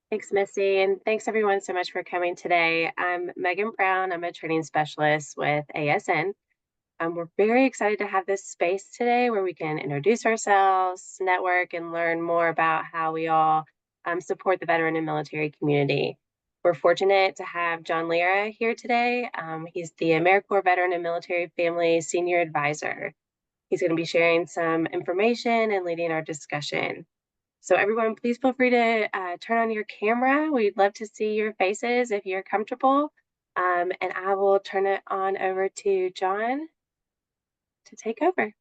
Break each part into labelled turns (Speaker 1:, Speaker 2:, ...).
Speaker 1: Thanks, Missy, and thanks everyone so much for coming today. I'm Megan Brown. I'm a training specialist with ASN. We're very excited to have this space today where we can introduce ourselves, network, and learn more about how we all support the veteran and military community. We're fortunate to have John Lira here today. He's the AmeriCorps Veteran and Military Family Senior Advisor. He's going to be sharing some information and leading our discussion. So everyone, please feel free to turn on your camera. We'd love to see your faces if you're comfortable. And I will turn it on over to John to take over.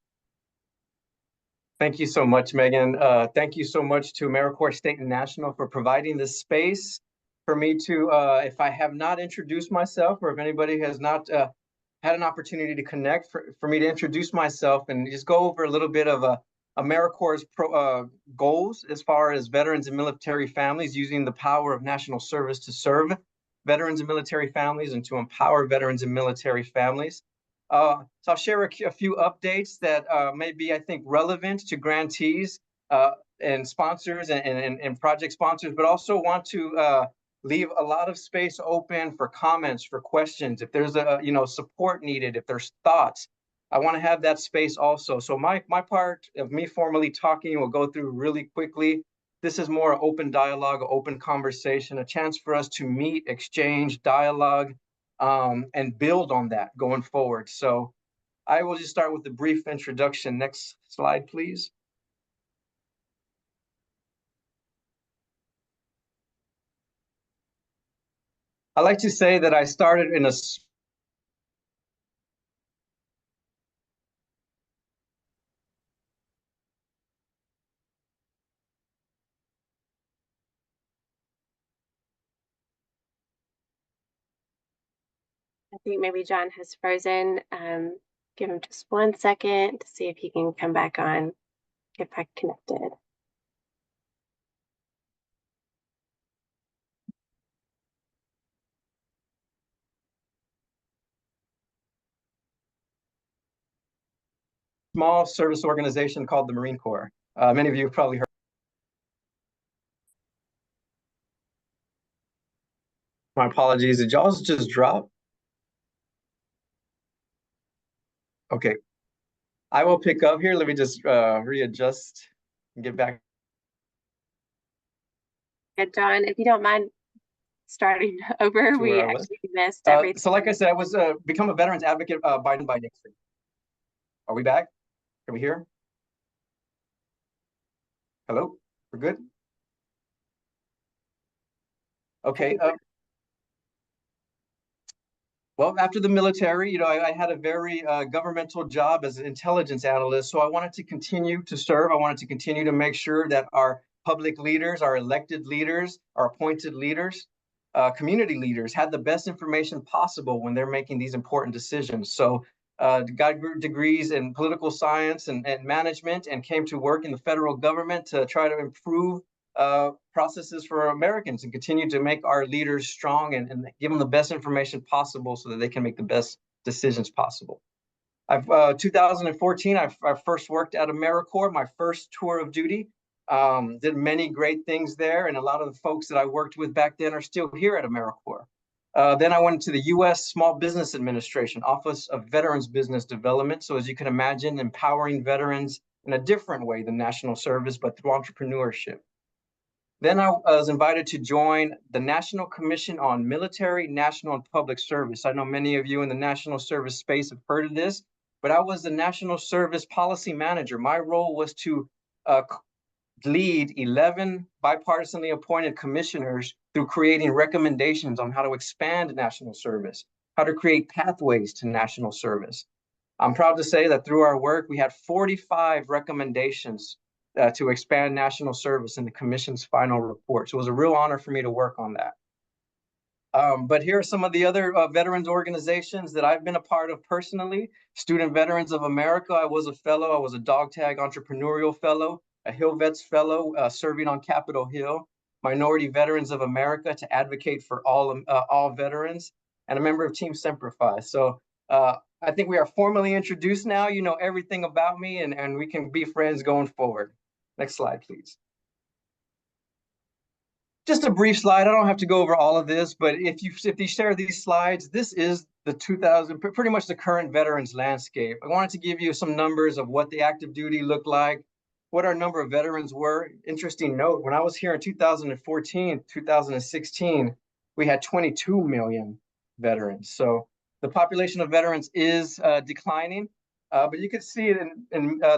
Speaker 2: Thank you so much, Megan. Thank you so much to AmeriCorps State and National for providing this space for me to, if I have not introduced myself, or if anybody has not had an opportunity to connect, for me to introduce myself and just go over a little bit of AmeriCorps' goals as far as veterans and military families, using the power of national service to serve veterans and military families and to empower veterans and military families. So I'll share a few updates that may be, I think, relevant to grantees and sponsors and project sponsors, but also want to leave a lot of space open for comments, for questions. If there's support needed, if there's thoughts, I want to have that space also. So my part of me formally talking will go through really quickly. This is more open dialogue, open conversation, a chance for us to meet, exchange, dialogue, and build on that going forward. So I will just start with a brief introduction. Next slide, please. I like to say that I started in a
Speaker 1: I think maybe John has frozen. Give him just 1 second to see if he can come back on, get back connected.
Speaker 2: small service organization called the Marine Corps. Many of you have probably heard. My apologies. Did y'all just drop? Okay. I will pick up here. Let me just readjust and get back.
Speaker 1: Yeah, John, if you don't mind starting over, we actually missed everything.
Speaker 2: So like I said, I was become a veterans advocate Biden by Nixon. Are we back? Can we hear? Hello? We're good? Okay. Well, after the military, I had a very governmental job as an intelligence analyst. So I wanted to continue to serve. I wanted to continue to make sure that our public leaders, our elected leaders, our appointed leaders, community leaders had the best information possible when they're making these important decisions. So got degrees in political science and management, and came to work in the federal government to try to improve processes for Americans and continue to make our leaders strong and give them the best information possible so that they can make the best decisions possible. 2014, I first worked at AmeriCorps, my first tour of duty. Did many great things there, and a lot of the folks that I worked with back then are still here at AmeriCorps. Then I went to the U.S. Small Business Administration, Office of Veterans Business Development. So as you can imagine, empowering veterans in a different way than national service, but through entrepreneurship. Then I was invited to join the National Commission on Military, National, and Public Service. I know many of you in the national service space have heard of this, but I was the National Service Policy Manager. My role was to lead 11 bipartisanly appointed commissioners through creating recommendations on how to expand national service, how to create pathways to national service. I'm proud to say that through our work, we had 45 recommendations to expand national service in the commission's final report. So it was a real honor for me to work on that. But here are some of the other veterans organizations that I've been a part of personally. Student Veterans of America, I was a fellow. I was a dog tag entrepreneurial fellow, a Hill Vets fellow serving on Capitol Hill. Minority Veterans of America to advocate for all veterans, and a member of Team Semper Fi. So I think we are formally introduced now. You know everything about me, and we can be friends going forward. Next slide, please. Just a brief slide. I don't have to go over all of this, but if you share these slides, this is the 2000, pretty much the current veterans landscape. I wanted to give you some numbers of what the active duty looked like, what our number of veterans were. Interesting note, when I was here in 2014, 2016, we had 22 million veterans. So the population of veterans is declining, but you can see it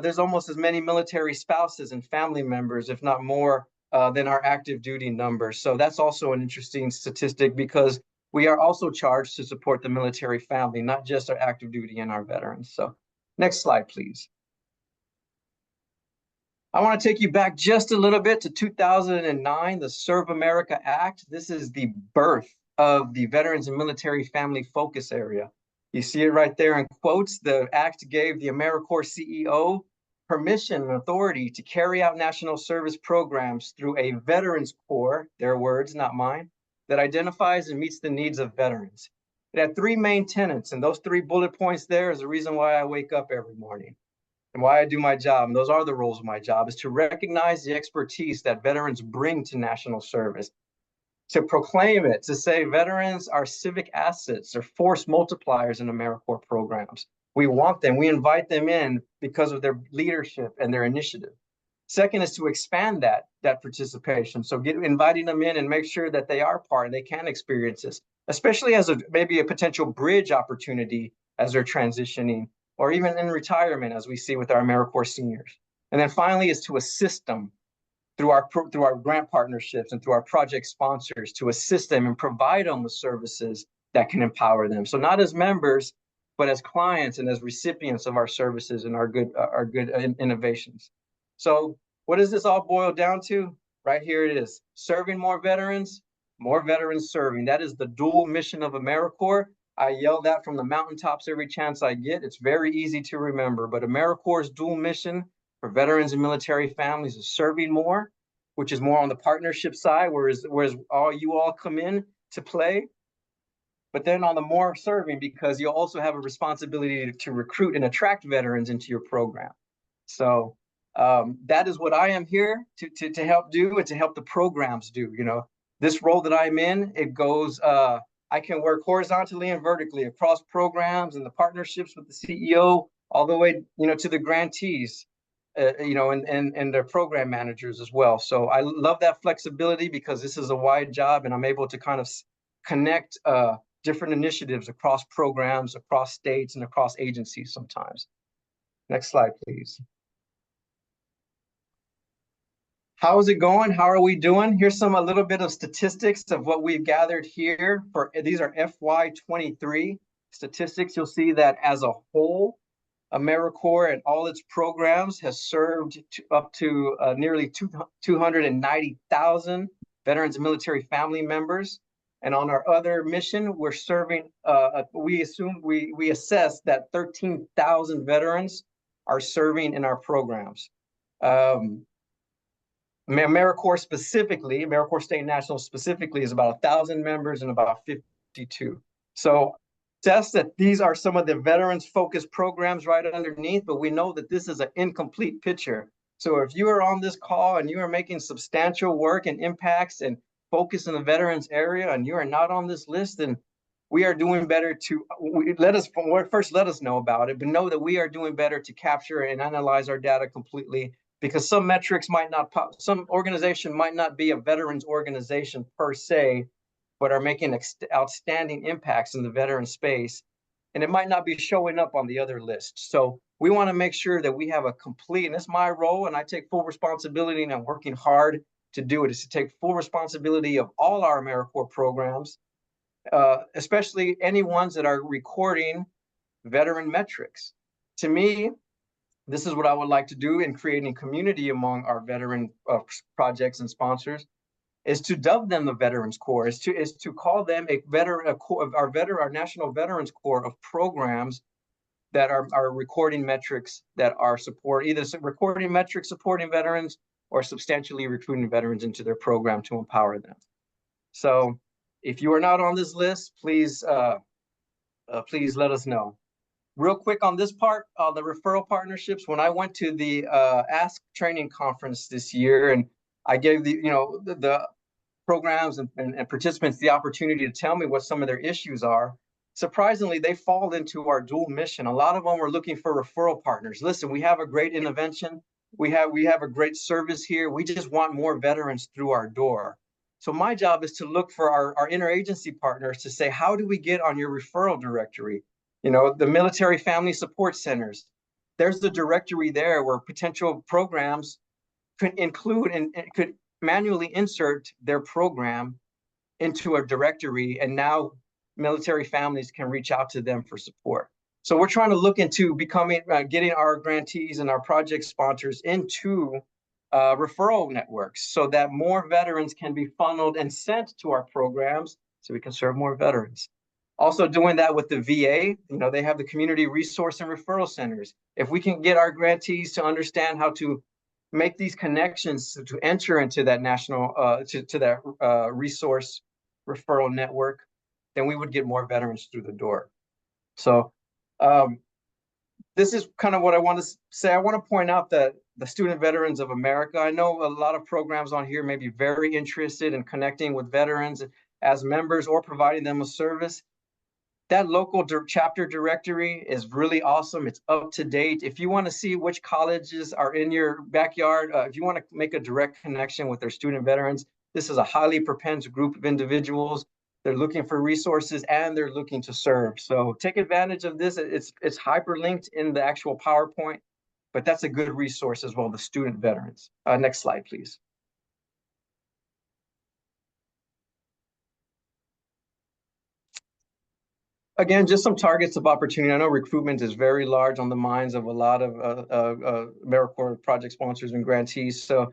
Speaker 2: there's almost as many military spouses and family members, if not more, than our active duty numbers. So that's also an interesting statistic because we are also charged to support the military family, not just our active duty and our veterans. So next slide, please. I want to take you back just a little bit to 2009, the Serve America Act. This is the birth of the Veterans and Military Family Focus Area. You see it right there in quotes. The act gave the AmeriCorps CEO permission and authority to carry out national service programs through a Veterans Corps, their words, not mine, that identifies and meets the needs of veterans. It had three main tenets, and those 3 bullet points there is the reason why I wake up every morning and why I do my job. And those are the roles of my job, is to recognize the expertise that veterans bring to national service, to proclaim it, to say veterans are civic assets, or force multipliers in AmeriCorps programs. We want them, we invite them in because of their leadership and their initiative. Second is to expand that participation. So inviting them in and make sure that they are part and they can experience this, especially as maybe a potential bridge opportunity as they're transitioning, or even in retirement, as we see with our AmeriCorps seniors. And then finally is to assist them through our grant partnerships and through our project sponsors, to assist them and provide them with services that can empower them. So not as members, but as clients and as recipients of our services and our good innovations. So what does this all boil down to? Right here it is: serving more veterans serving. That is the dual mission of AmeriCorps. I yell that from the mountaintops every chance I get. It's very easy to remember, but AmeriCorps' dual mission for veterans and military families is serving more, which is more on the partnership side, whereas all you all come in to play. But then on the more serving, because you also have a responsibility to recruit and attract veterans into your program. So that is what I am here to help do and to help the programs do. You know, this role that I'm in, it goes, I can work horizontally and vertically across programs and the partnerships with the CEO, all the way, to the grantees, and their program managers as well. So I love that flexibility because this is a wide job and I'm able to kind of connect different initiatives across programs, across states, and across agencies sometimes. Next slide, please. How is it going? How are we doing? Here's a little bit of statistics of what we've gathered here. These are FY23 statistics. You'll see that as a whole, AmeriCorps and all its programs has served up to nearly 290,000 veterans and military family members. And on our other mission, we're serving, we assess that 13,000 veterans are serving in our programs. AmeriCorps specifically, AmeriCorps State and National specifically, is about 1,000 members and about 52. So assess that these are some of the veterans-focused programs right underneath, but we know that this is an incomplete picture. So if you are on this call and you are making substantial work and impacts and focus in the veterans area and you are not on this list, then we are doing better to let us know about it, but know that we are doing better to capture and analyze our data completely, because some metrics might not some organization might not be a veterans organization per se, but are making outstanding impacts in the veteran space, and it might not be showing up on the other list. So we want to make sure that we have a complete, and it's my role, and I take full responsibility, and I'm working hard to do it, is to take full responsibility of all our AmeriCorps programs, especially any ones that are recording veteran metrics. To me, this is what I would like to do in creating community among our veteran projects and sponsors, is to dub them the Veterans Corps, is to call them our National Veterans Corps of programs that are recording metrics that are either recording metrics supporting veterans or substantially recruiting veterans into their program to empower them. So if you are not on this list, please let us know. Real quick on this part, the referral partnerships. When I went to the Ask training conference this year, and I gave the programs and participants the opportunity to tell me what some of their issues are, surprisingly, they fall into our dual mission. A lot of them are looking for referral partners. Listen, we have a great intervention. We have a great service here. We just want more veterans through our door. So my job is to look for our interagency partners to say, how do we get on your referral directory? You know, the military family support centers. There's the directory there where potential programs could include and could manually insert their program into a directory, and now military families can reach out to them for support. So we're trying to look into becoming, getting our grantees and our project sponsors into referral networks so that more veterans can be funneled and sent to our programs so we can serve more veterans. Also doing that with the VA, you know, they have the community resource and referral centers. If we can get our grantees to understand how to make these connections to enter into that national, to that resource referral network, then we would get more veterans through the door. So this is kind of what I want to say. I want to point out that the Student Veterans of America, I know a lot of programs on here may be very interested in connecting with veterans as members or providing them a service. That local chapter directory is really awesome. It's up to date. If you want to see which colleges are in your backyard, if you want to make a direct connection with their student veterans, this is a highly propensed group of individuals. They're looking for resources and they're looking to serve. So take advantage of this. It's hyperlinked in the actual PowerPoint, but that's a good resource as well, the student veterans. Next slide, please. Again, just some targets of opportunity. I know recruitment is very large on the minds of a lot of AmeriCorps project sponsors and grantees. So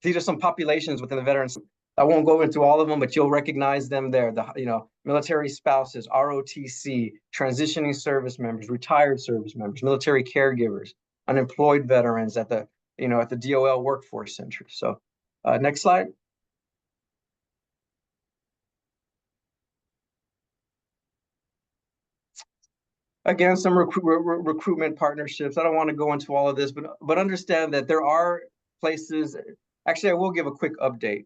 Speaker 2: these are some populations within the veterans. I won't go into all of them, but you'll recognize them there. The, you know, military spouses, ROTC, transitioning service members, retired service members, military caregivers, unemployed veterans at the, you know, at the DOL workforce center. So next slide. Again, some recruitment partnerships. I don't want to go into all of this, but understand that there are places. Actually, I will give a quick update.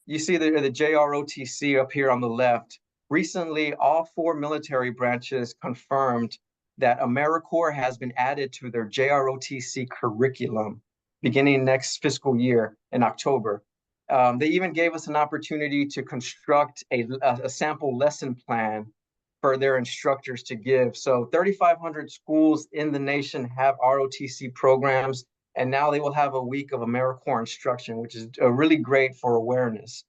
Speaker 2: You see the JROTC up here on the left. Recently, all 4 military branches confirmed that AmeriCorps has been added to their JROTC curriculum beginning next fiscal year in October. They even gave us an opportunity to construct a sample lesson plan for their instructors to give. So 3,500 schools in the nation have ROTC programs, and now they will have a week of AmeriCorps instruction, which is really great for awareness.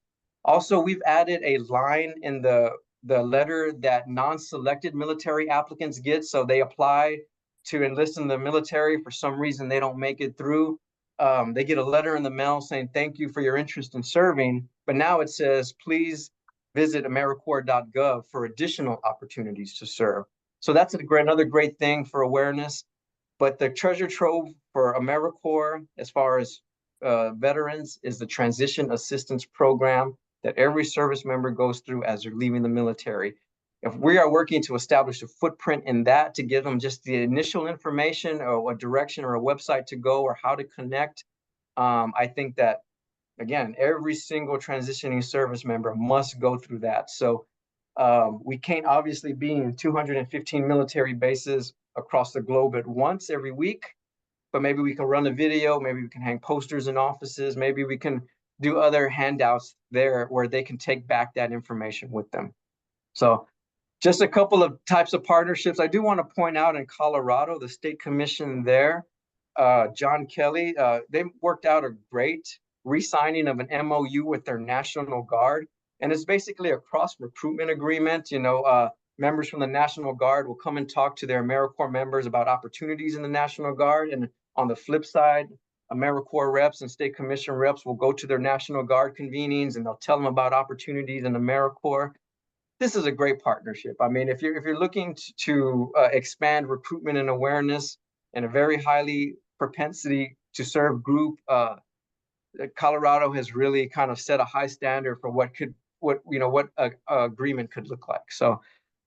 Speaker 2: Also, we've added a line in the letter that non-selected military applicants get. So they apply to enlist in the military. For some reason, they don't make it through. They get a letter in the mail saying, thank you for your interest in serving. But now it says, please visit AmeriCorps.gov for additional opportunities to serve. So that's another great thing for awareness. But the treasure trove for AmeriCorps, as far as veterans, is the Transition Assistance Program that every service member goes through as they're leaving the military. If we are working to establish a footprint in that to give them just the initial information or a direction or a website to go or how to connect, I think that, again, every single transitioning service member must go through that. So we can't obviously be in 215 military bases across the globe at once every week, but maybe we can run a video, maybe we can hang posters in offices, maybe we can do other handouts there where they can take back that information with them. So just a couple of types of partnerships. I do want to point out in Colorado, the state commission there, John Kelly, they worked out a great re-signing of an MOU with their National Guard. And it's basically a cross-recruitment agreement. You know, members from the National Guard will come and talk to their AmeriCorps members about opportunities in the National Guard. And on the flip side, AmeriCorps reps and state commission reps will go to their National Guard convenings and they'll tell them about opportunities in AmeriCorps. This is a great partnership. I mean, if you're looking to expand recruitment and awareness in a very highly propensity to serve group, Colorado has really kind of set a high standard for what a agreement could look like. So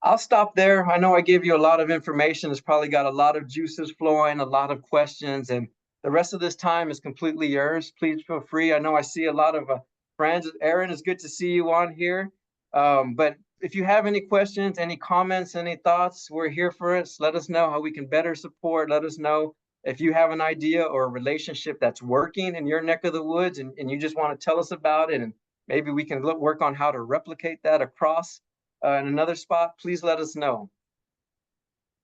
Speaker 2: I'll stop there. I know I gave you a lot of information. It's probably got a lot of juices flowing, a lot of questions, and the rest of this time is completely yours. Please feel free. I know I see a lot of friends. Aaron, it's good to see you on here. But if you have any questions, any comments, any thoughts, we're here for it. Let us know how we can better support. Let us know if you have an idea or a relationship that's working in your neck of the woods and you just want to tell us about it. And maybe we can work on how to replicate that across in another spot. Please let us know.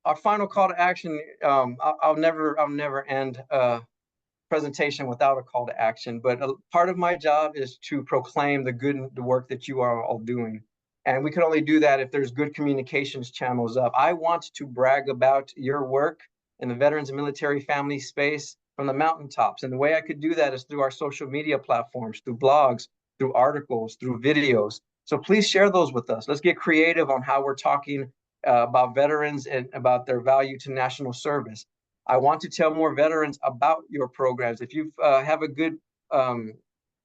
Speaker 2: Our final call to action, I'll never end presentation without a call to action, but a part of my job is to proclaim the work that you are all doing. And we can only do that if there's good communications channels up. I want to brag about your work in the veterans and military family space from the mountaintops. And the way I could do that is through our social media platforms, through blogs, through articles, through videos. So please share those with us. Let's get creative on how we're talking about veterans and about their value to national service. I want to tell more veterans about your programs. If you have a good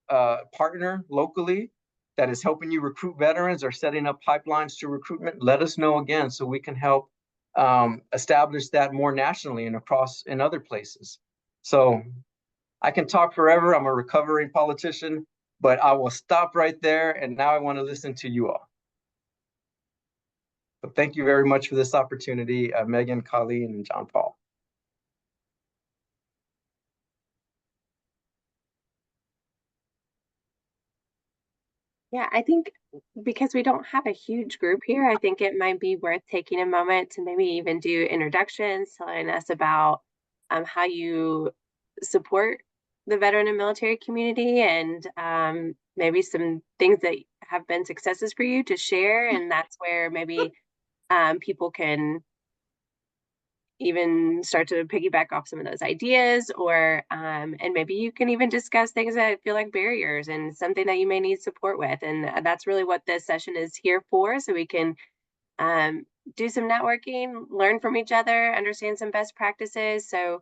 Speaker 2: partner locally that is helping you recruit veterans or setting up pipelines to recruitment, let us know again so we can help establish that more nationally and across in other places. So I can talk forever. I'm a recovering politician, but I will stop right there. And now I want to listen to you all. So thank you very much for this opportunity, Megan, Colleen, and John Paul.
Speaker 1: Yeah, I think because we don't have a huge group here, I think it might be worth taking a moment to maybe even do introductions, telling us about how you support the veteran and military community and maybe some things that have been successes for you to share. And that's where maybe people can even start to piggyback off some of those ideas or and maybe you can even discuss things that feel like barriers and something that you may need support with, and that's really what this session is here for, so we can um, do some networking, learn from each other, understand some best practices. So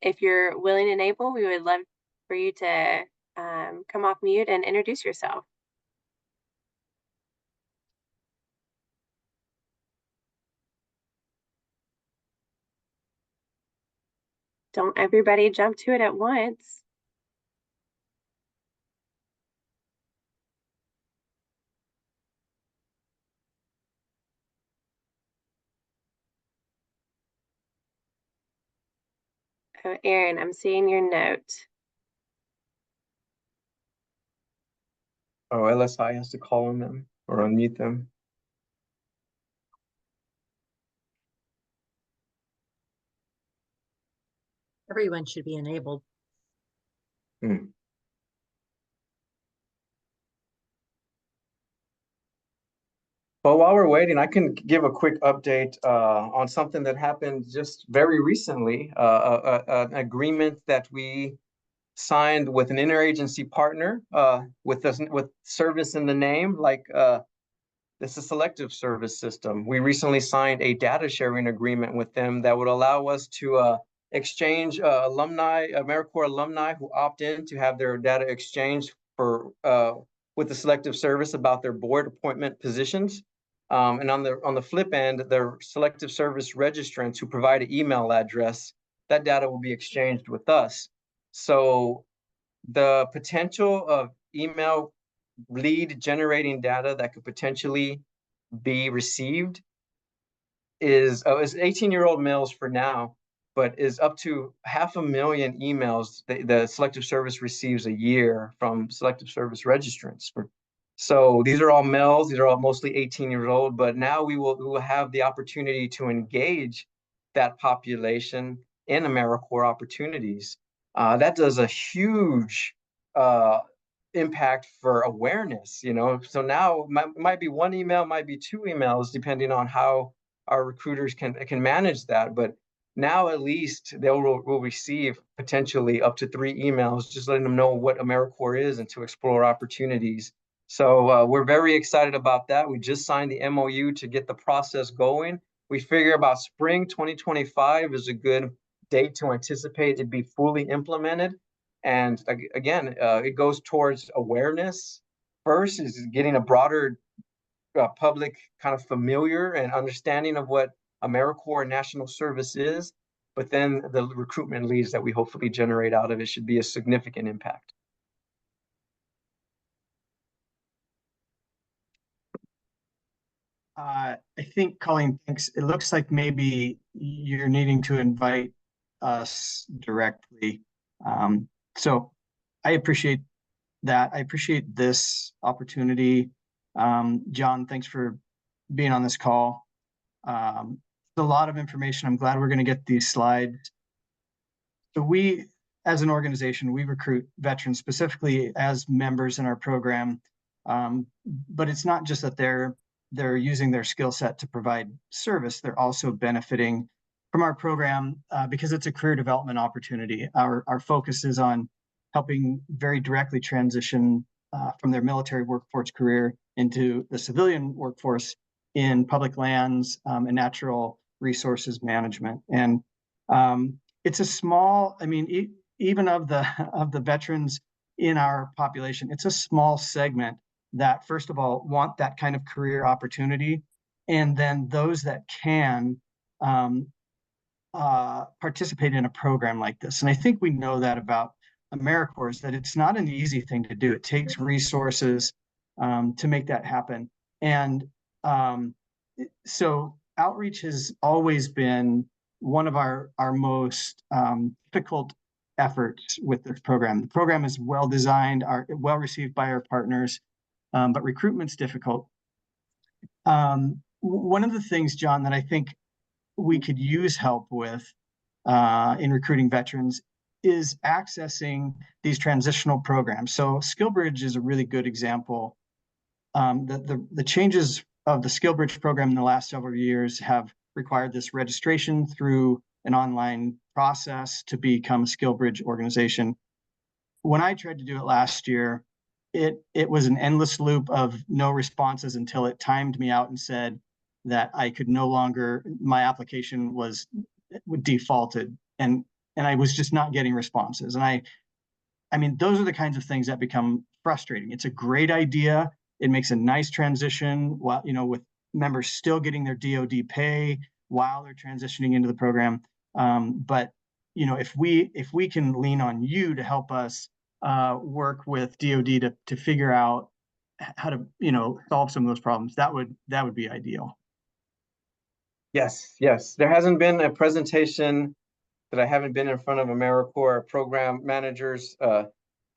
Speaker 1: if you're willing and able, we would love for you to come off mute and introduce yourself. Don't everybody jump to it at once. Oh, Erin, I'm seeing your note.
Speaker 2: Oh, LSI has to call on them or unmute them.
Speaker 3: Everyone should be enabled.
Speaker 2: Hmm. Well, while we're waiting, I can give a quick update on something that happened just very recently, an agreement that we signed with an interagency partner with service in the name, like this is selective service system. We recently signed a data sharing agreement with them that would allow us to exchange alumni, AmeriCorps alumni who opt in to have their data exchanged for with the selective service about their board appointment positions. And on the flip end, their selective service registrants who provide an email address, that data will be exchanged with us. So the potential of email lead generating data that could potentially be received is 18-year-old males for now, but is up to 500,000 emails the selective service receives a year from selective service registrants. So these are all males, these are all mostly 18 years old, but now we will have the opportunity to engage that population in AmeriCorps opportunities. That does a huge impact for awareness, so now might be one email, might be two emails, depending on how our recruiters can manage that. But now at least they will receive potentially up to 3 emails, just letting them know what AmeriCorps is and to explore opportunities. So we're very excited about that. We just signed the MOU to get the process going. We figure about spring 2025 is a good date to anticipate it be fully implemented. And again, it goes towards awareness. First is getting a broader public kind of familiar and understanding of what AmeriCorps and national service is, but then the recruitment leads that we hopefully generate out of it should be a significant impact.
Speaker 4: I think, Colleen, thanks. It looks like maybe you're needing to invite us directly. So I appreciate that. I appreciate this opportunity. John, thanks for being on this call. It's a lot of information. I'm glad we're going to get these slides. So we, as an organization, we recruit veterans specifically as members in our program. But it's not just that they're using their skill set to provide service. They're also benefiting from our program because it's a career development opportunity. Our focus is on helping very directly transition from their military workforce career into the civilian workforce in public lands and natural resources management. And it's a small, I mean, even of the veterans in our population, it's a small segment that, first of all, want that kind of career opportunity, and then those that can participate in a program like this. And I think we know that about AmeriCorps, is that it's not an easy thing to do. It takes resources to make that happen. And so outreach has always been one of our most difficult efforts with this program. The program is well designed, well received by our partners, but recruitment's difficult. One of the things, John, that I think we could use help with in recruiting veterans is accessing these transitional programs. So SkillBridge is a really good example. The changes of the SkillBridge program in the last several years have required this registration through an online process to become a SkillBridge organization. When I tried to do it last year, it was an endless loop of no responses until it timed me out and said that I could no longer, my application was defaulted, and I was just not getting responses. And I mean, those are the kinds of things that become frustrating. It's a great idea. It makes a nice transition while, with members still getting their DoD pay while they're transitioning into the program. But if we can lean on you to help us work with DoD to figure out how to solve some of those problems, that would be ideal.
Speaker 2: Yes. There hasn't been a presentation that I haven't been in front of AmeriCorps program managers,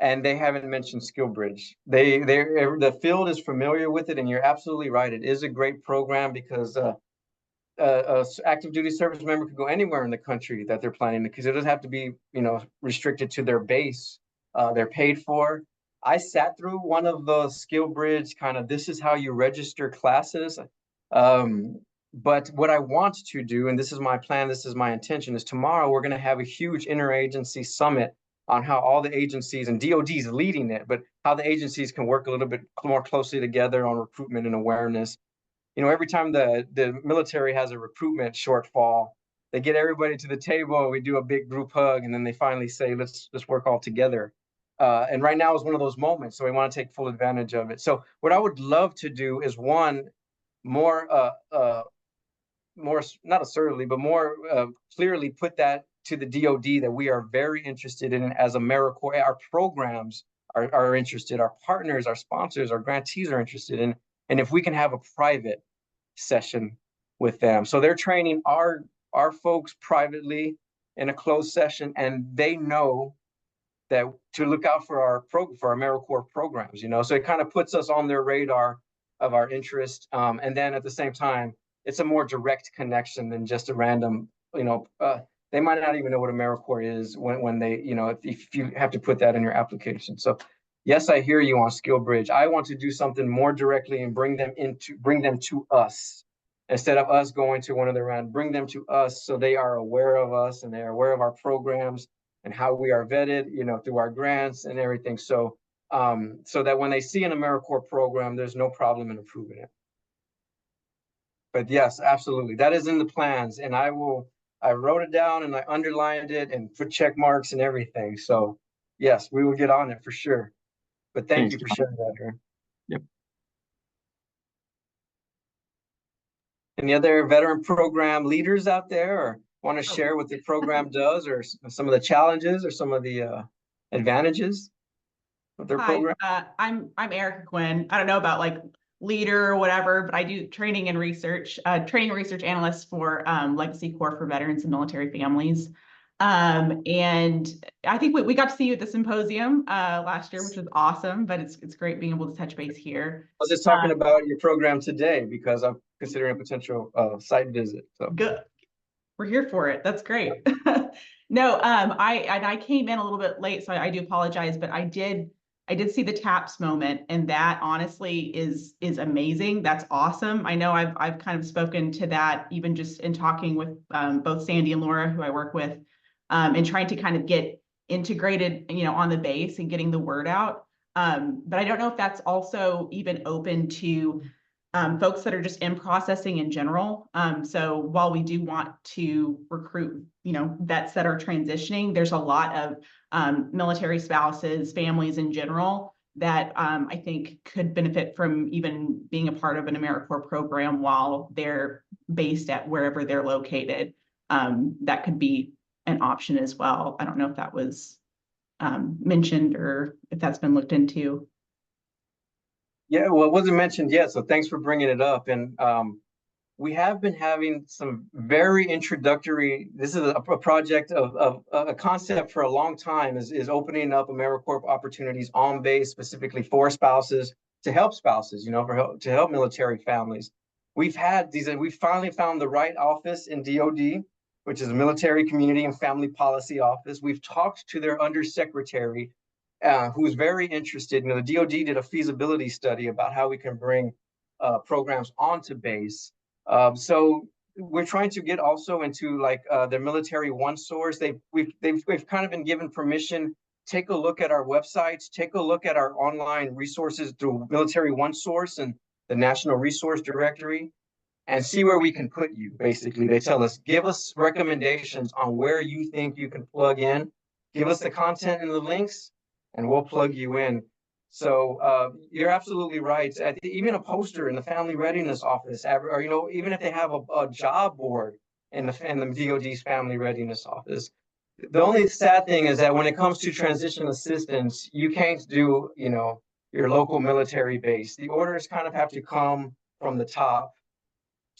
Speaker 2: and they haven't mentioned SkillBridge. The field is familiar with it, and you're absolutely right. It is a great program because a active duty service member could go anywhere in the country that they're planning, because it doesn't have to be restricted to their base. They're paid for. I sat through one of the SkillBridge kind of, this is how you register classes. But what I want to do, and this is my plan, this is my intention, is tomorrow we're going to have a huge interagency summit on how all the agencies, and DoD is leading it, but how the agencies can work a little bit more closely together on recruitment and awareness. Every time the military has a recruitment shortfall, they get everybody to the table and we do a big group hug, and then they finally say, let's work all together. And right now is one of those moments, so we want to take full advantage of it. So what I would love to do is, one, more not assertively, but more clearly put that to the DoD that we are very interested in as AmeriCorps. Our programs are interested, our partners, our sponsors, our grantees are interested in, and if we can have a private session with them. So they're training our folks privately in a closed session, and they know that to look out for our AmeriCorps programs, so it kind of puts us on their radar of our interest. And then at the same time, it's a more direct connection than just a random, they might not even know what AmeriCorps is when they, if you have to put that in your application. So yes, I hear you on SkillBridge. I want to do something more directly and bring them to us, instead of us going to one of the round. Bring them to us so they are aware of us and they're aware of our programs and how we are vetted, through our grants and everything. So so that when they see an AmeriCorps program, there's no problem in approving it. But yes, absolutely, that is in the plans, and I wrote it down and I underlined it and put check marks and everything. So yes, we will get on it for sure. But thank you for sharing that, Aaron.
Speaker 4: Yep.
Speaker 2: Any other veteran program leaders out there, or want to share what the program does, or some of the challenges, or some of the advantages of their
Speaker 5: Hi,
Speaker 2: program?
Speaker 5: I'm Erica Quinn. I don't know about like leader or whatever, but I do training and research analyst for Legacy Corps for Veterans and Military Families. And I think we got to see you at the symposium last year, which was awesome, but it's great being able to touch base here.
Speaker 2: I was just talking about your program today because I'm considering a potential site visit. So
Speaker 5: Good. We're here for it. That's great. No, I came in a little bit late, so I do apologize, but I did see the TAPS moment, and that honestly is amazing. That's awesome. I know I've kind of spoken to that even just in talking with both Sandy and Laura, who I work with, and trying to kind of get integrated, on the base and getting the word out. But I don't know if that's also even open to folks that are just in processing in general. So while we do want to recruit, vets that are transitioning, there's a lot of military spouses, families in general that I think could benefit from even being a part of an AmeriCorps program while they're based at wherever they're located. That could be an option as well. I don't know if that was mentioned or if that's been looked into.
Speaker 2: yeah, well, it wasn't mentioned yet, so thanks for bringing it up. And we have been having some very introductory. This is a project of a concept for a long time. Is opening up AmeriCorps opportunities on base, specifically for spouses, to help spouses. To help military families. We've had these, and we finally found the right office in DoD, which is a Military Community and Family Policy Office. We've talked to their undersecretary, who's very interested. The DoD did a feasibility study about how we can bring programs onto base. So we're trying to get also into like their military one source. We've kind of been given permission. Take a look at our websites. Take a look at our online resources through Military One Source and the National Resource Directory, and see where we can put you. Basically, they tell us, give us recommendations on where you think you can plug in. Give us the content and the links, and we'll plug you in. So you're absolutely right. Even a poster in the Family Readiness Office, or even if they have a job board in the DoD's Family Readiness Office. The only sad thing is that when it comes to transition assistance, you can't do your local military base. The orders kind of have to come from the top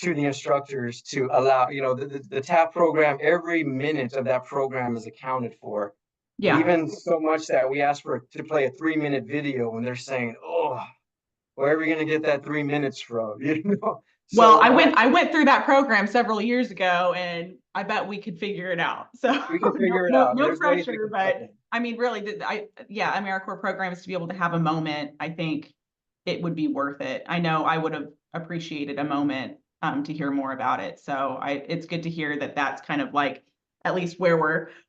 Speaker 2: to the instructors to allow the TAP program. Every minute of that program is accounted for.
Speaker 5: Yeah.
Speaker 2: Even so much that we asked to play a 3-minute video, and they're saying, "Oh, where are we going to get that 3 minutes from?" So,
Speaker 5: well, I went through that program several years ago, and I bet we could figure it out. So
Speaker 2: we can figure it
Speaker 5: no,
Speaker 2: out.
Speaker 5: no pressure, but I mean, really, AmeriCorps programs to be able to have a moment, I think it would be worth it. I know I would have appreciated a moment to hear more about it. So it's good to hear that that's kind of like at least where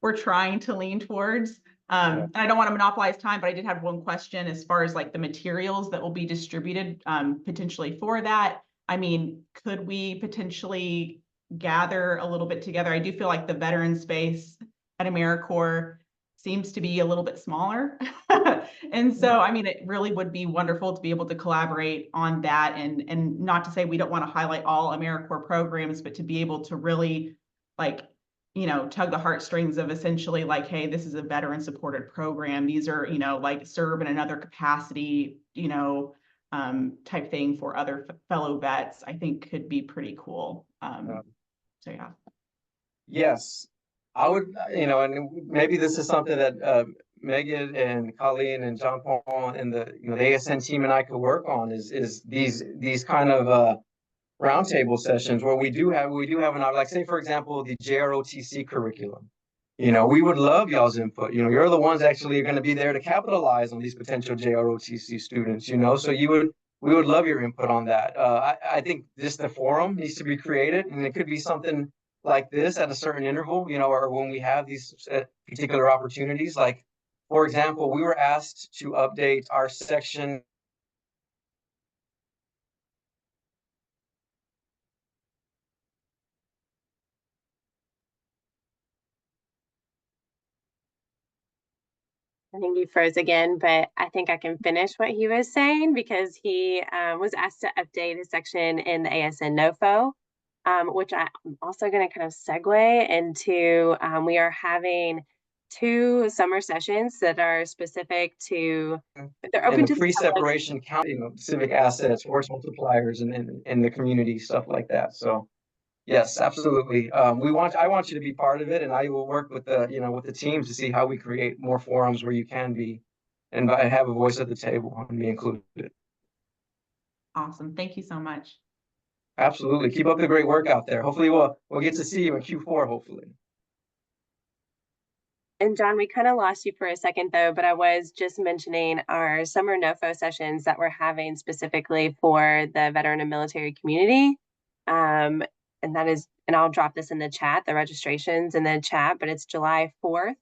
Speaker 5: we're trying to lean towards. And I don't want to monopolize time, but I did have one question as far as like the materials that will be distributed potentially for that. I mean, could we potentially gather a little bit together? I do feel like the veteran space at AmeriCorps seems to be a little bit smaller. And so, I mean, it really would be wonderful to be able to collaborate on that, and not to say we don't want to highlight all AmeriCorps programs, but to be able to really like, tug the heartstrings of essentially like, hey, this is a veteran supported program. These are, like serve in another capacity, type thing for other fellow vets, I think could be pretty cool. So yeah.
Speaker 2: Yes, I would, and maybe this is something that Megan and Colleen and John Paul and the ASN team and I could work on is these kind of roundtable sessions where we do have like, say for example, the JROTC curriculum. We would love y'all's input. You're the ones actually going to be there to capitalize on these potential JROTC students. So we would love your input on that. I think the forum needs to be created, and it could be something like this at a certain interval, or when we have these particular opportunities. Like, for example, we were asked to update our section.
Speaker 1: I think he froze again, but I think I can finish what he was saying because he was asked to update a section in the ASN NOFO which I'm also going to kind of segue into. We are having 2 summer sessions that are specific to, they're
Speaker 2: And
Speaker 1: open
Speaker 2: the
Speaker 1: to the public.
Speaker 2: pre-separation count, civic assets, force multipliers, and the community stuff like that. So yes, absolutely. I want you to be part of it, and I will work with with the teams to see how we create more forums where you can be and have a voice at the table and be included.
Speaker 5: Awesome. Thank you so much.
Speaker 2: Absolutely. Keep up the great work out there. Hopefully we'll get to see you in Q4, hopefully.
Speaker 1: And John, we kind of lost you for a second though, but I was just mentioning our summer NOFO sessions that we're having specifically for the veteran and military community. And that is, and I'll drop this in the chat, the registrations in the chat, but it's July 4th,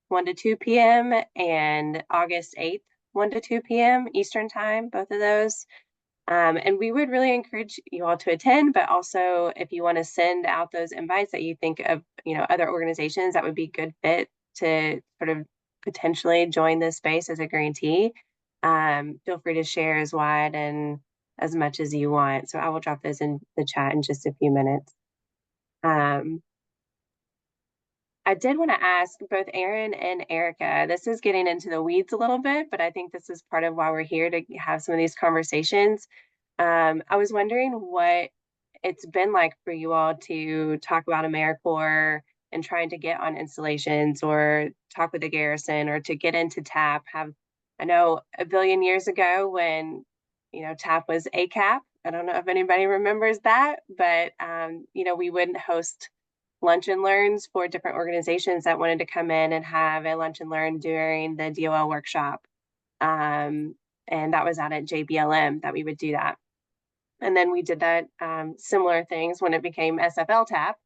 Speaker 1: 1 to 2 p.m. and August 8th, 1 to 2 p.m. Eastern time, both of those. And we would really encourage you all to attend, but also if you want to send out those invites that you think of, other organizations that would be good fit to sort of potentially join this space as a grantee, feel free to share as wide and as much as you want. So I will drop those in the chat in just a few minutes. I did want to ask both Aaron and Erica, this is getting into the weeds a little bit, but I think this is part of why we're here to have some of these conversations. I was wondering what it's been like for you all to talk about AmeriCorps and trying to get on installations or talk with the garrison or to get into TAP. I know a billion years ago when, TAP was ACAP. I don't know if anybody remembers that, but, we would host lunch and learns for different organizations that wanted to come in and have a lunch and learn during the DOL workshop. And that was out at JBLM that we would do that. And then we did that similar things when it became SFL TAP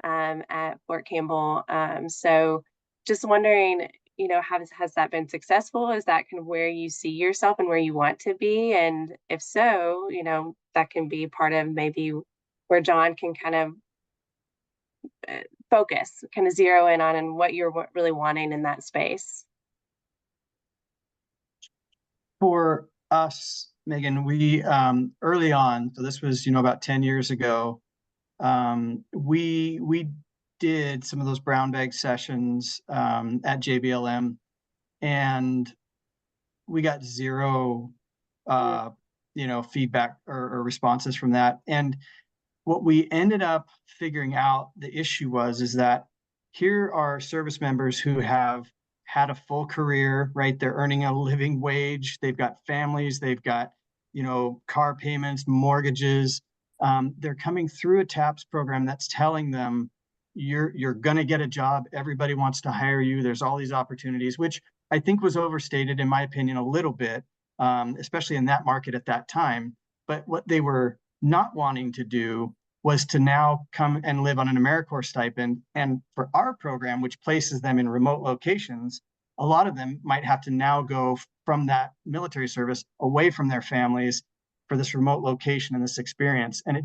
Speaker 1: at Fort Campbell. So just wondering, has that been successful? Is that kind of where you see yourself and where you want to be? And if so, that can be part of maybe where John can kind of focus, kind of zero in on and what you're really wanting in that space.
Speaker 4: For us, Megan, we early on, so this was about 10 years ago, we did some of those brown bag sessions at JBLM, and we got zero feedback or responses from that. And what we ended up figuring out the issue is that here are service members who have had a full career, right? They're earning a living wage. They've got families. They've got, car payments, mortgages. They're coming through a TAPS program that's telling them you're going to get a job. Everybody wants to hire you. There's all these opportunities, which I think was overstated, in my opinion, a little bit, especially in that market at that time. But what they were not wanting to do was to now come and live on an AmeriCorps stipend. And for our program, which places them in remote locations, a lot of them might have to now go from that military service away from their families for this remote location and this experience. And it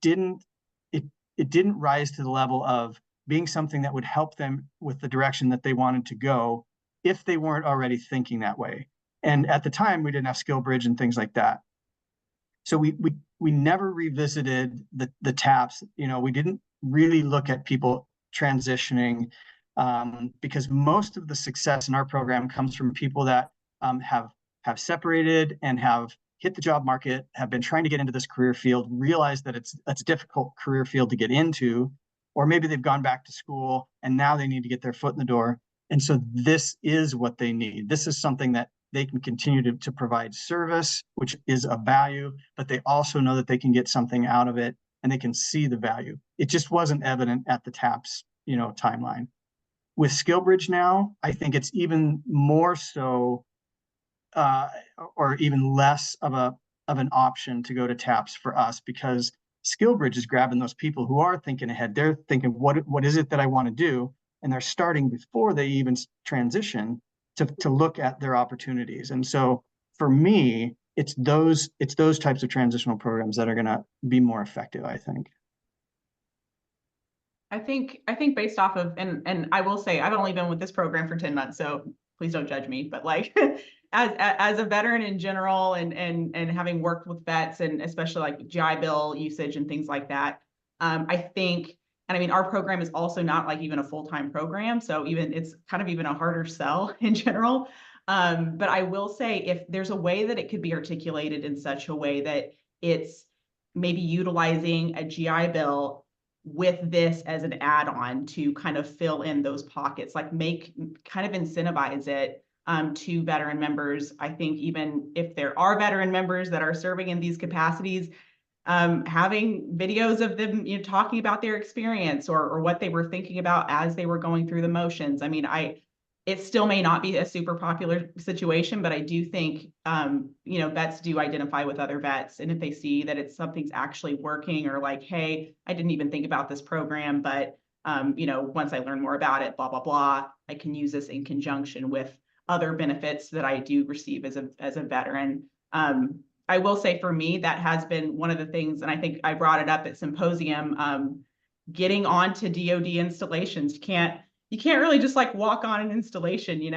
Speaker 4: didn't rise to the level of being something that would help them with the direction that they wanted to go if they weren't already thinking that way. And at the time, we didn't have SkillBridge and things like that. So we never revisited the TAPS. We didn't really look at people transitioning because most of the success in our program comes from people that have separated and have hit the job market, have been trying to get into this career field, realize that it's a difficult career field to get into, or maybe they've gone back to school and now they need to get their foot in the door. And so this is what they need. This is something that they can continue to provide service, which is a value, but they also know that they can get something out of it and they can see the value. It just wasn't evident at the TAPS, timeline. With SkillBridge now, I think it's even more so, or even less of an option to go to TAPS for us, because SkillBridge is grabbing those people who are thinking ahead. They're thinking, what is it that I want to do? And they're starting before they even transition to look at their opportunities. And so for me, it's those types of transitional programs that are going to be more effective, I think.
Speaker 5: I think based off of, and I will say, I've only been with this program for 10 months, so please don't judge me, but as a veteran in general, and having worked with vets, and especially like GI Bill usage and things like that, I think, and I mean, our program is also not like even a full-time program, so even it's kind of even a harder sell in general. But I will say, if there's a way that it could be articulated in such a way that it's maybe utilizing a GI Bill with this as an add-on to kind of fill in those pockets, like kind of incentivize it to veteran members. I think even if there are veteran members that are serving in these capacities, having videos of them, talking about their experience or what they were thinking about as they were going through the motions. I mean, it still may not be a super popular situation, but I do think, vets do identify with other vets. And if they see that something's actually working, or like, hey, I didn't even think about this program, but, once I learn more about it, blah, blah, blah, I can use this in conjunction with other benefits that I do receive as a veteran. I will say, for me, that has been one of the things, and I think I brought it up at symposium, getting onto DoD installations. You can't really just like walk on an installation, you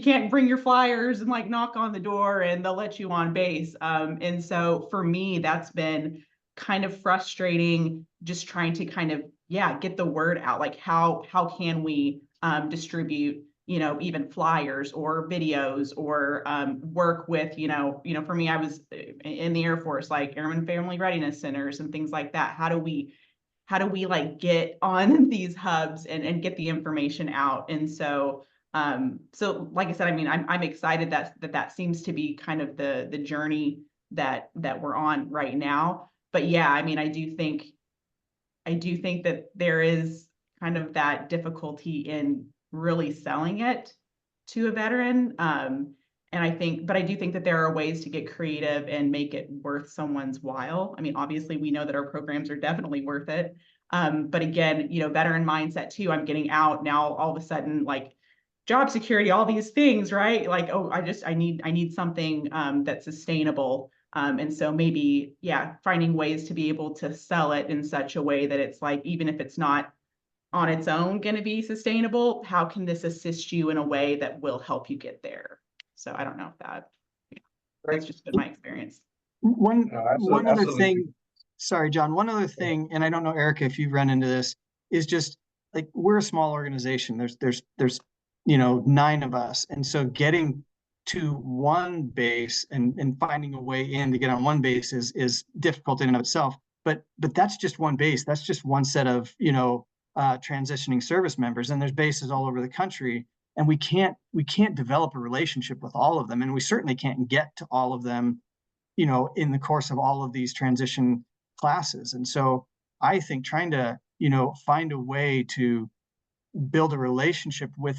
Speaker 5: can't bring your flyers and like knock on the door and they'll let you on base. And so for me, that's been kind of frustrating, just trying to kind of, get the word out. Like, how can we distribute, even flyers or videos, or work with, for me, I was in the Air Force, like Airman Family Readiness Centers and things like that. How do we like get on these hubs and get the information out? And so, so like I said, I mean, I'm excited that seems to be kind of the journey that we're on right now. But yeah, I mean, I do think that there is kind of that difficulty in really selling it to a veteran. And I do think that there are ways to get creative and make it worth someone's while. I mean, obviously we know that our programs are definitely worth it. But again, veteran mindset too. I'm getting out now, all of a sudden, like job security, all these things, right? Like, oh, I need something that's sustainable. And so maybe, finding ways to be able to sell it in such a way that it's like, even if it's not on its own going to be sustainable, how can this assist you in a way that will help you get there? So I don't know if that's just been my experience.
Speaker 4: One other
Speaker 2: absolutely.
Speaker 4: thing, sorry, John, one other thing, and I don't know, Erica, if you've run into this, is just like, we're a small organization. There's 9 of us. And so getting to one base and finding a way in to get on one base is difficult in and of itself. But that's just one base. That's just one set of, transitioning service members. And there's bases all over the country. And we can't develop a relationship with all of them. And we certainly can't get to all of them, in the course of all of these transition classes. And so I think trying to, find a way to build a relationship with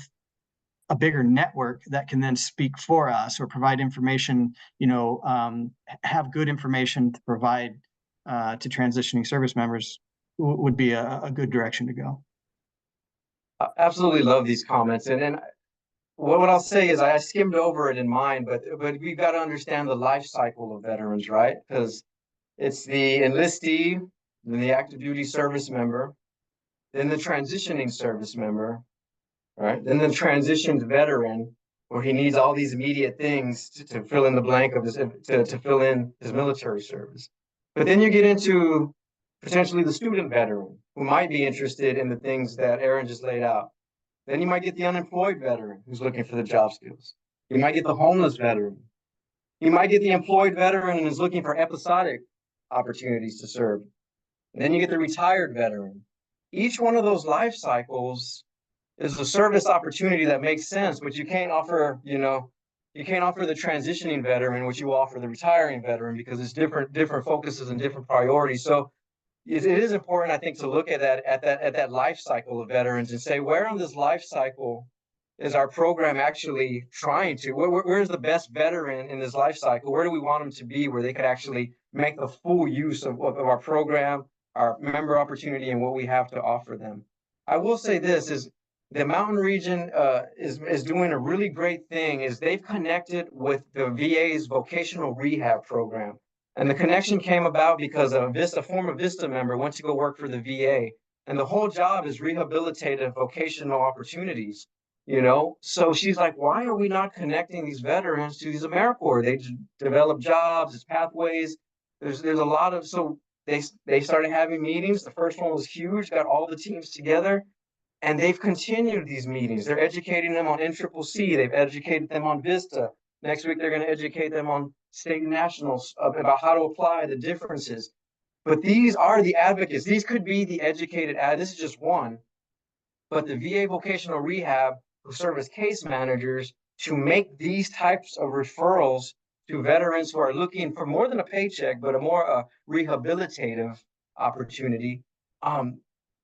Speaker 4: a bigger network that can then speak for us or provide information, have good information to provide to transitioning service members would be a good direction to go.
Speaker 2: I absolutely love these comments. And what I'll say is I skimmed over it in mine, but we've got to understand the life cycle of veterans, right? Because it's the enlistee, then the active duty service member, then the transitioning service member, right? Then the transitioned veteran, where he needs all these immediate things to fill in the blank of his, to fill in his military service. But then you get into potentially the student veteran, who might be interested in the things that Aaron just laid out. Then you might get the unemployed veteran who's looking for the job skills. You might get the homeless veteran. You might get the employed veteran and is looking for episodic opportunities to serve. And then you get the retired veteran. Each one of those life cycles is a service opportunity that makes sense, but you can't offer, you can't offer the transitioning veteran what you offer the retiring veteran, because it's different focuses and different priorities. So it is important, I think, to look at that life cycle of veterans and say, where on this life cycle is our program actually trying to? Where's the best veteran in this life cycle? Where do we want them to be, where they could actually make the full use of our program, our member opportunity, and what we have to offer them? I will say this is the mountain region is doing a really great thing. Is they've connected with the VA's vocational rehab program. And the connection came about because a former Vista member went to go work for the VA. And the whole job is rehabilitative vocational opportunities. you know? So she's like, why are we not connecting these veterans to these AmeriCorps? They develop jobs, it's pathways. There's a lot of, so they started having meetings. The first one was huge, got all the teams together, and they've continued these meetings. They're educating them on NCCC. They've educated them on VISTA. Next week, they're going to educate them on state and nationals about how to apply the differences. But these are the advocates. These could be the educated this is just one, but the VA vocational rehab who serve as case managers to make these types of referrals to veterans who are looking for more than a paycheck, but a more rehabilitative opportunity.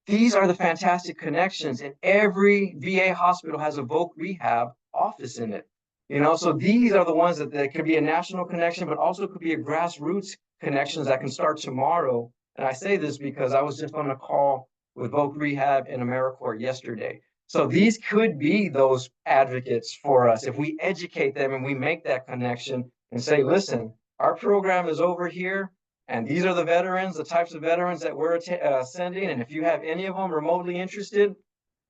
Speaker 2: These are the fantastic connections, and every VA hospital has a voc rehab office in it. You know, so these are the ones that could be a national connection, but also could be a grassroots connections that can start tomorrow. And I say this because I was just on a call with voc rehab and AmeriCorps yesterday. So these could be those advocates for us if we educate them and we make that connection and say, listen, our program is over here, and these are the veterans, the types of veterans that we're sending. And if you have any of them remotely interested,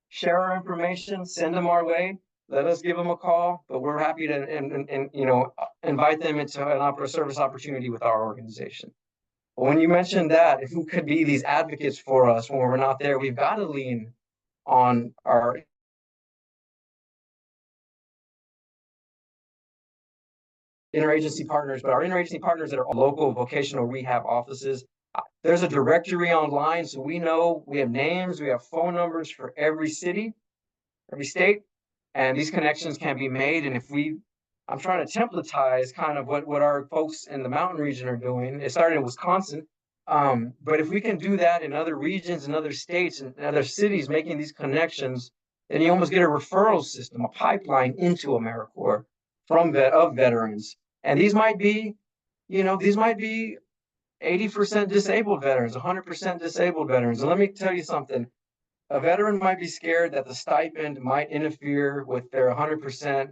Speaker 2: share our information, send them our way. Let us give them a call, but we're happy to and you know, invite them into an service opportunity with our organization. But when you mentioned that, if who could be these advocates for us when we're not there, we've got to lean on our interagency partners, but our interagency partners that are local vocational rehab offices. There's a directory online, so we know we have names, we have phone numbers for every city, every state, and these connections can be made. And if I'm trying to templatize kind of what our folks in the mountain region are doing. It started in Wisconsin, but if we can do that in other regions and other states and other cities, making these connections, then you almost get a referral system, a pipeline into AmeriCorps from veterans. And these might be, you know, these might be 80% disabled veterans, 100% disabled veterans. And let me tell you something. A veteran might be scared that the stipend might interfere with their 100%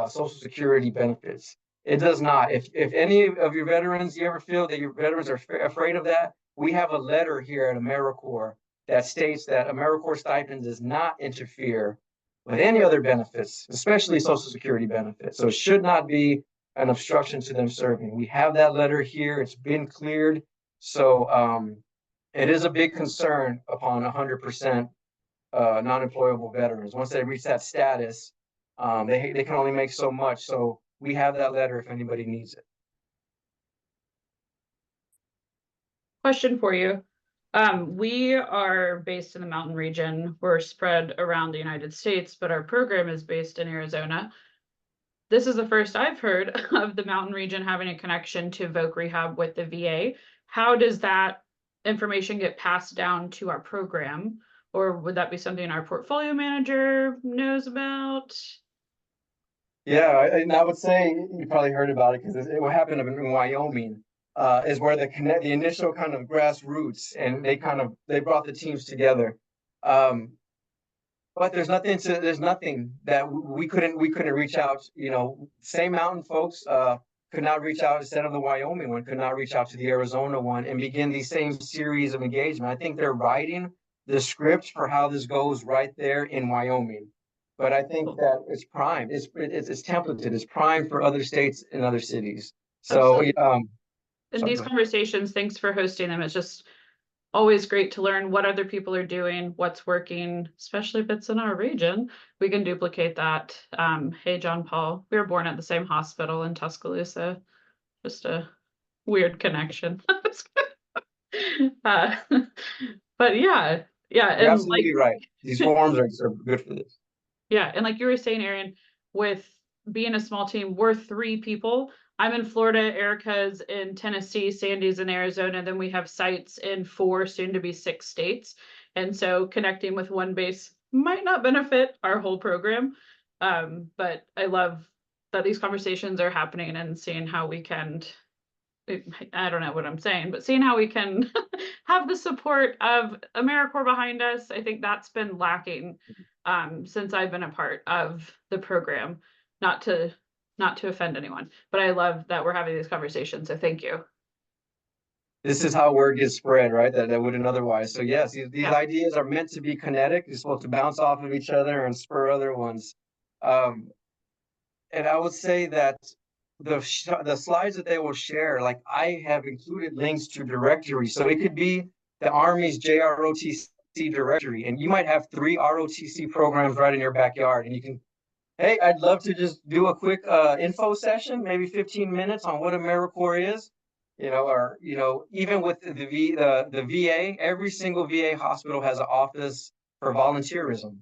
Speaker 2: Social Security benefits. It does not. If any of your veterans, you ever feel that your veterans are afraid of that, we have a letter here at AmeriCorps that states that AmeriCorps stipend does not interfere with any other benefits, especially Social Security benefits. So it should not be an obstruction to them serving. We have that letter here. It's been cleared. So it is a big concern upon 100% non-employable veterans. Once they reach that status, they can only make so much. So we have that letter if anybody needs it.
Speaker 6: Question for you. We are based in the mountain region. We're spread around the United States, but our program is based in Arizona. This is the first I've heard of the mountain region having a connection to voc rehab with the VA. How does that information get passed down to our program? Or would that be something our portfolio manager knows about?
Speaker 2: Yeah, and I would say you probably heard about it because it happened in Wyoming. Is where the initial kind of grassroots, and they brought the teams together. But there's nothing that we couldn't reach out. You know, same mountain folks could not reach out instead of the Wyoming one, could not reach out to the Arizona one and begin these same series of engagement. I think they're writing the script for how this goes right there in Wyoming. But I think that it's primed. It's templated. It's primed for other states and other cities. So
Speaker 6: in these conversations, thanks for hosting them. It's just always great to learn what other people are doing, what's working, especially if it's in our region. We can duplicate that. Hey, John Paul, we were born at the same hospital in Tuscaloosa. Just a weird connection. But yeah.
Speaker 2: You're absolutely right. These forums are good for this.
Speaker 6: Yeah, and like you were saying, Aaron, with being a small team, we're 3 people. I'm in Florida, Erica's in Tennessee, Sandy's in Arizona. Then we have sites in 4, soon to be 6 states. And so connecting with one base might not benefit our whole program. But I love that these conversations are happening and seeing how we can, I don't know what I'm saying, but seeing how we can have the support of AmeriCorps behind us. I think that's been lacking since I've been a part of the program. Not to offend anyone, but I love that we're having these conversations. So thank you.
Speaker 2: This is how word gets spread, right? That wouldn't otherwise. So yes, these ideas are meant to be kinetic. You're supposed to bounce off of each other and spur other ones. And I would say that the slides that they will share, like I have included links to directories. So it could be the Army's JROTC directory, and you might have 3 ROTC programs right in your backyard, and you can, hey, I'd love to just do a quick info session, maybe 15 minutes on what AmeriCorps is, or even with the VA, every single VA hospital has an office for volunteerism.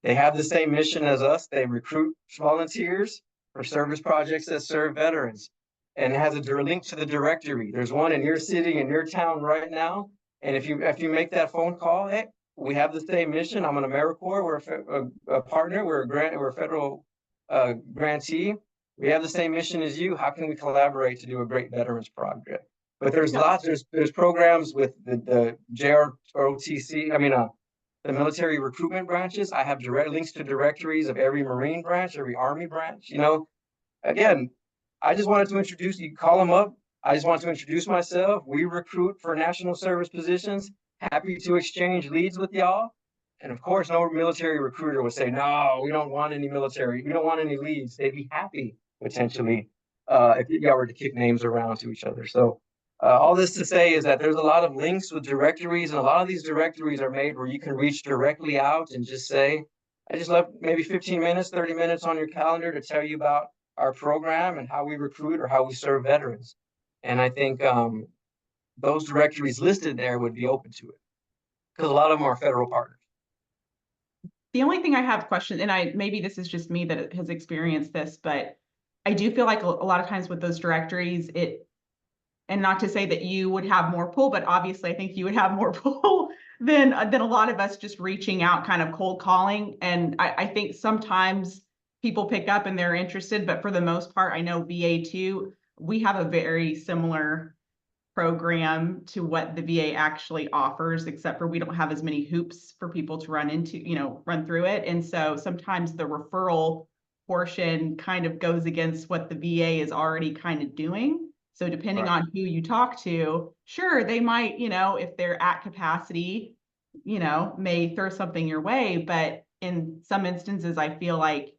Speaker 2: They have the same mission as us. They recruit volunteers for service projects that serve veterans, and it has a link to the directory. There's one in your city, in your town right now, and if you make that phone call, hey, we have the same mission. I'm an AmeriCorps. We're a partner. We're a federal grantee. We have the same mission as you. How can we collaborate to do a great veterans project? But there's lots. There's programs with the JROTC. I mean, the military recruitment branches. I have direct links to directories of every Marine branch, every Army branch. Again, I just wanted to introduce you. Call them up. I just want to introduce myself. We recruit for national service positions. Happy to exchange leads with y'all. And of course, no military recruiter would say, no, we don't want any military. We don't want any leads. They'd be happy, potentially, if y'all were to kick names around to each other. So all this to say is that there's a lot of links with directories, and a lot of these directories are made where you can reach directly out and just say, I just left maybe 15 minutes, 30 minutes on your calendar to tell you about our program and how we recruit or how we serve veterans. And I think those directories listed there would be open to it, because a lot of them are federal partners.
Speaker 5: The only thing I have questioned, and maybe this is just me that has experienced this, but I do feel like a lot of times with those directories, and not to say that you would have more pull, but obviously I think you would have more pull than a lot of us just reaching out, kind of cold calling. And I think sometimes people pick up and they're interested, but for the most part, I know VA too, we have a very similar program to what the VA actually offers, except for we don't have as many hoops for people to run through it. And so sometimes the referral portion kind of goes against what the VA is already kind of doing. So depending on who you talk to, sure, they might, if they're at capacity, may throw something your way. But in some instances, I feel like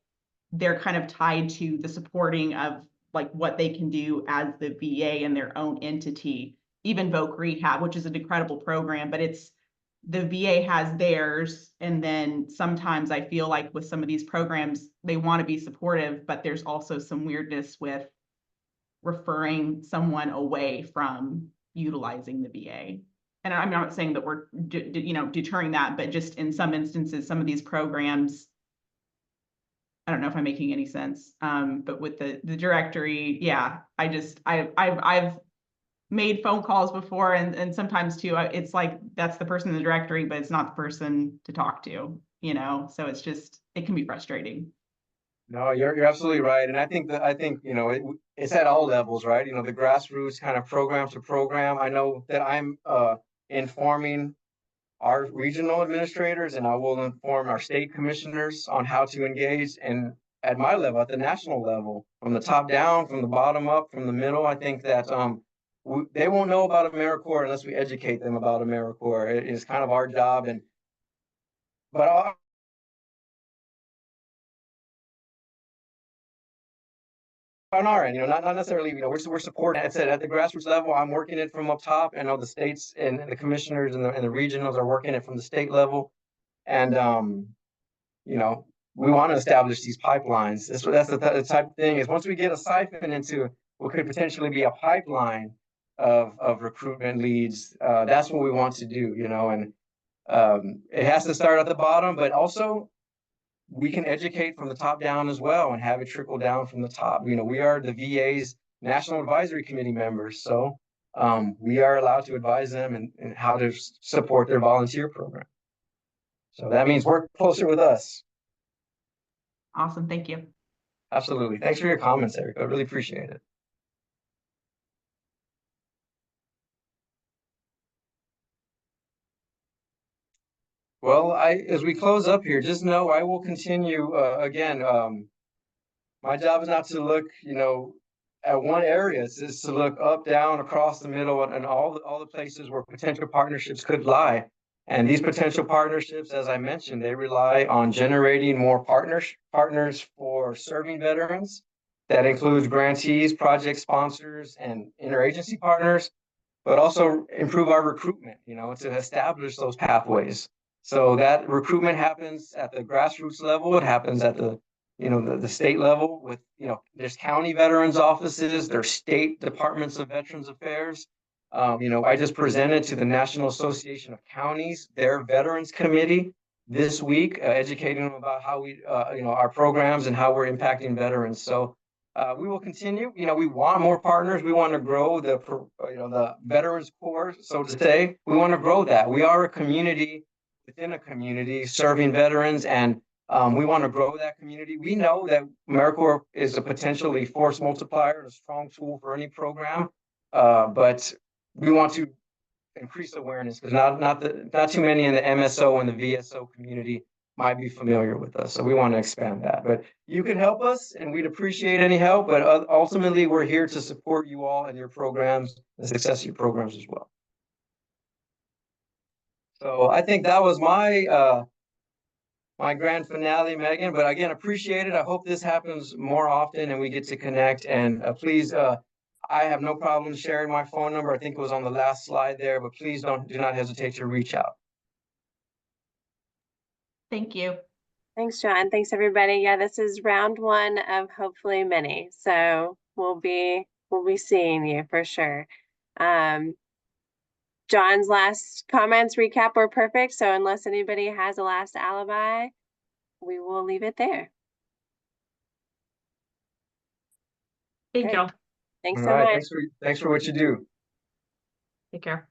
Speaker 5: they're kind of tied to the supporting of like what they can do as the VA and their own entity. Even Voc Rehab, which is an incredible program, but it's the VA has theirs. And then sometimes I feel like with some of these programs, they want to be supportive, but there's also some weirdness with referring someone away from utilizing the VA. And I'm not saying that we're deterring that, but just in some instances, some of these programs, I don't know if I'm making any sense. But with the directory, yeah, I've made phone calls before, and sometimes too, it's like that's the person in the directory, but it's not the person to talk to, so it's just, it can be frustrating.
Speaker 2: No, you're absolutely right. And I think it's at all levels, right? The grassroots kind of program to program. I know that I'm informing our regional administrators, and I will inform our state commissioners on how to engage. And at my level, at the national level, from the top down, from the bottom up, from the middle, I think that they won't know about AmeriCorps unless we educate them about AmeriCorps. It is kind of our job. But on our end, not necessarily, we're supporting. I said at the grassroots level, I'm working it from up top. I know the states and the commissioners and the regionals are working it from the state level. And, we want to establish these pipelines. That's the type of thing is once we get a siphon into what could potentially be a pipeline of recruitment leads, that's what we want to do, and it has to start at the bottom, but also we can educate from the top down as well and have it trickle down from the top. We are the VA's National Advisory Committee members, so we are allowed to advise them in how to support their volunteer program. So that means work closer with us.
Speaker 5: Awesome, thank you.
Speaker 2: Absolutely. Thanks for your comments, Eric. I really appreciate it. Well, as we close up here, just know I will continue again. My job is not to look, at one area. It's to look up, down, across the middle, and all the places where potential partnerships could lie. And these potential partnerships, as I mentioned, they rely on generating more partners for serving veterans. That includes grantees, project sponsors, and interagency partners, but also improve our recruitment, to establish those pathways. So that recruitment happens at the grassroots level. It happens at the state level with, there's county veterans offices, there's state departments of Veterans Affairs. I just presented to the National Association of Counties, their Veterans Committee this week, educating them about how we, our programs and how we're impacting veterans. So we will continue. We want more partners. We want to grow the Veterans Corps, so to say. We want to grow that. We are a community within a community serving veterans, and we want to grow that community. We know that AmeriCorps is a potentially force multiplier, a strong tool for any program, but we want to increase awareness because not too many in the MSO and the VSO community might be familiar with us. So we want to expand that. But you can help us, and we'd appreciate any help. But ultimately, we're here to support you all and your programs, the success of your programs as well. So I think that was my my grand finale, Megan. But again, appreciate it. I hope this happens more often and we get to connect. And please, I have no problem sharing my phone number. I think it was on the last slide there, but please do not hesitate to reach out.
Speaker 5: Thank you.
Speaker 1: Thanks, John. Thanks, everybody. Yeah, this is round one of hopefully many. So we'll be seeing you for sure. John's last comments recap were perfect. So unless anybody has a last alibi, we will leave it there.
Speaker 6: Thank
Speaker 1: Great.
Speaker 6: y'all.
Speaker 1: Thanks
Speaker 2: All
Speaker 1: so
Speaker 2: right.
Speaker 1: much.
Speaker 2: Thanks for what you do.
Speaker 6: Take care.